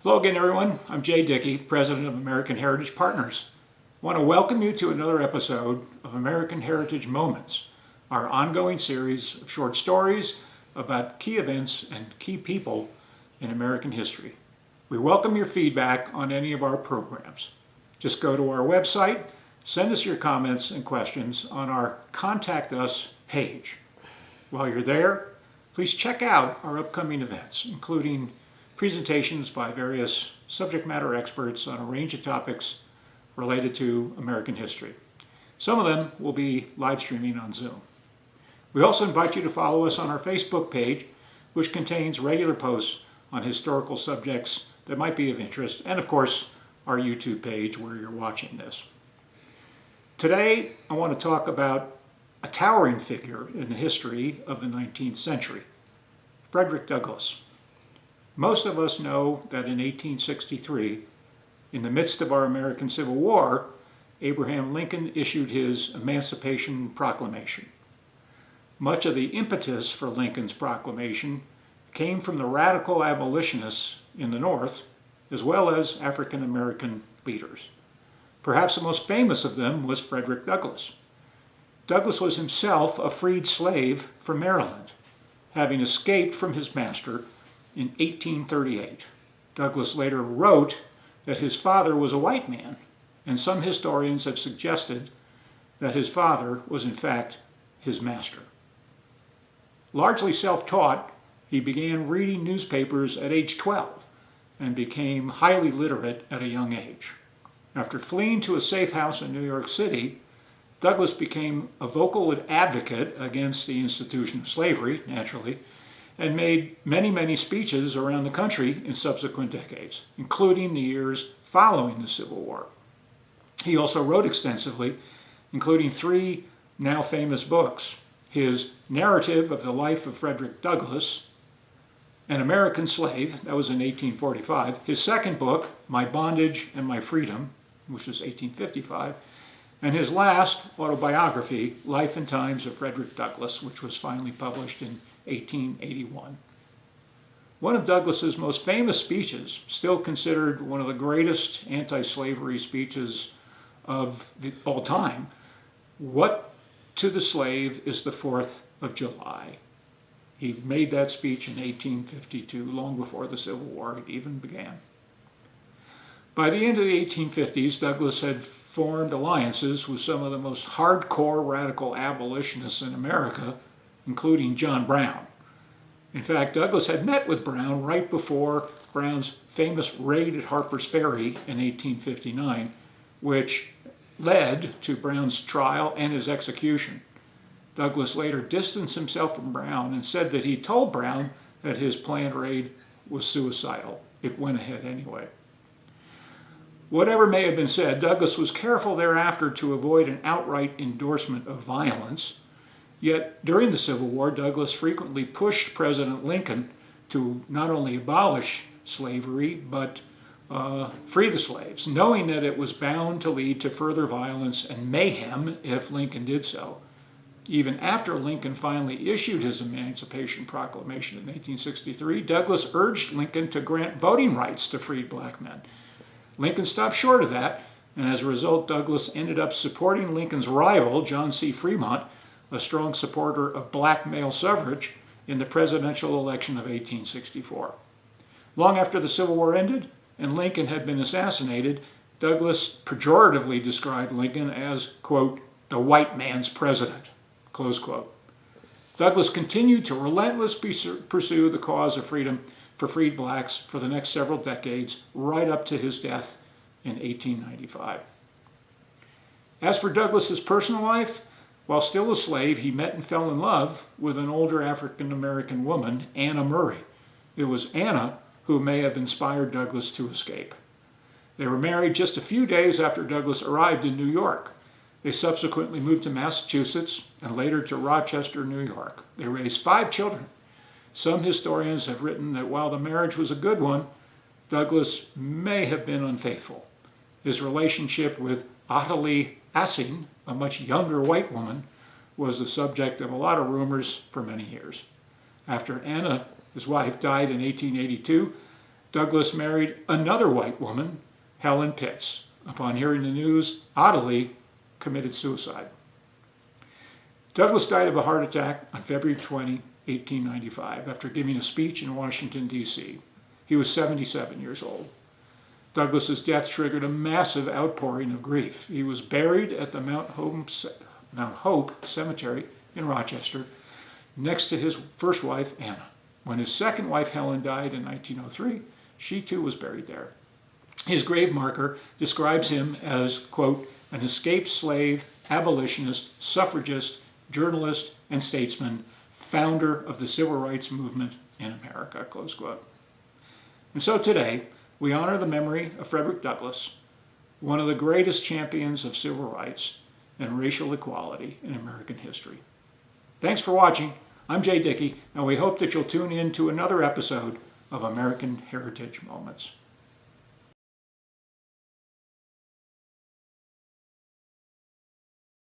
Hello again, everyone. I'm Jay Dickey, President of American Heritage Partners. I want to welcome you to another episode of American Heritage Moments, our ongoing series of short stories about key events and key people in American history. We welcome your feedback on any of our programs. Just go to our website, send us your comments and questions on our Contact Us page. While you're there, please check out our upcoming events, including presentations by various subject matter experts on a range of topics related to American history. Some of them will be live streaming on Zoom. We also invite you to follow us on our Facebook page, which contains regular posts on historical subjects that might be of interest, and of course, our YouTube page where you're watching this. Today, I want to talk about a towering figure in the history of the 19th century, Frederick Douglass. Most of us know that in 1863, in the midst of our American Civil War, Abraham Lincoln issued his Emancipation Proclamation. Much of the impetus for Lincoln's proclamation came from the radical abolitionists in the North, as well as African American leaders. Perhaps the most famous of them was Frederick Douglass. Douglass was himself a freed slave from Maryland, having escaped from his master in 1838. Douglass later wrote that his father was a white man, and some historians have suggested that his father was in fact his master. Largely self-taught, he began reading newspapers at age 12 and became highly literate at a young age. After fleeing to a safe house in New York City, Douglass became a vocal advocate against the institution of slavery, naturally, and made many speeches around the country in subsequent decades, including the years following the Civil War. He also wrote extensively, including 3 now famous books: his narrative of the life of Frederick Douglass, An American Slave, that was in 1845, his second book, My Bondage and My Freedom, which was 1855, and his last autobiography, Life and Times of Frederick Douglass, which was finally published in 1881. One of Douglass's most famous speeches, still considered one of the greatest anti-slavery speeches of all time, What to the Slave is the 4th of July. He made that speech in 1852, long before the Civil War even began. By the end of the 1850s, Douglass had formed alliances with some of the most hardcore radical abolitionists in America, including John Brown. In fact, Douglass had met with Brown right before Brown's famous raid at Harper's Ferry in 1859, which led to Brown's trial and his execution. Douglass later distanced himself from Brown and said that he told Brown that his planned raid was suicidal. It went ahead anyway. Whatever may have been said, Douglass was careful thereafter to avoid an outright endorsement of violence. Yet during the Civil War, Douglass frequently pushed President Lincoln to not only abolish slavery, but free the slaves, knowing that it was bound to lead to further violence and mayhem if Lincoln did so. Even after Lincoln finally issued his Emancipation Proclamation in 1863, Douglass urged Lincoln to grant voting rights to freed black men. Lincoln stopped short of that, and as a result, Douglass ended up supporting Lincoln's rival, John C. Fremont, a strong supporter of black male suffrage, in the presidential election of 1864. Long after the Civil War ended and Lincoln had been assassinated, Douglass pejoratively described Lincoln as, quote, the white man's president, close quote. Douglass continued to relentlessly pursue the cause of freedom for freed blacks for the next several decades, right up to his death in 1895. As for Douglass's personal life, while still a slave, he met and fell in love with an older African American woman, Anna Murray. It was Anna who may have inspired Douglass to escape. They were married just a few days after Douglass arrived in New York. They subsequently moved to Massachusetts and later to Rochester, New York. They raised 5 children. Some historians have written that while the marriage was a good one, Douglass may have been unfaithful. His relationship with Ottilie Assing, a much younger white woman, was the subject of a lot of rumors for many years. After Anna, his wife, died in 1882, Douglas married another white woman, Helen Pitts. Upon hearing the news, oddly, committed suicide. Douglas died of a heart attack on February 20, 1895, after giving a speech in Washington, D.C. He was 77 years old. Douglas's death triggered a massive outpouring of grief. He was buried at the Mount Hope Cemetery in Rochester, next to his first wife, Anna. When his second wife, Helen, died in 1903, she too was buried there. His grave marker describes him as, quote, an escaped slave, abolitionist, suffragist, journalist, and statesman, founder of the civil rights movement in America, close quote. And so today, we honor the memory of Frederick Douglass, one of the greatest champions of civil rights and racial equality in American history. Thanks for watching. I'm Jay Dickey, and we hope that you'll tune in to another episode of American Heritage Moments.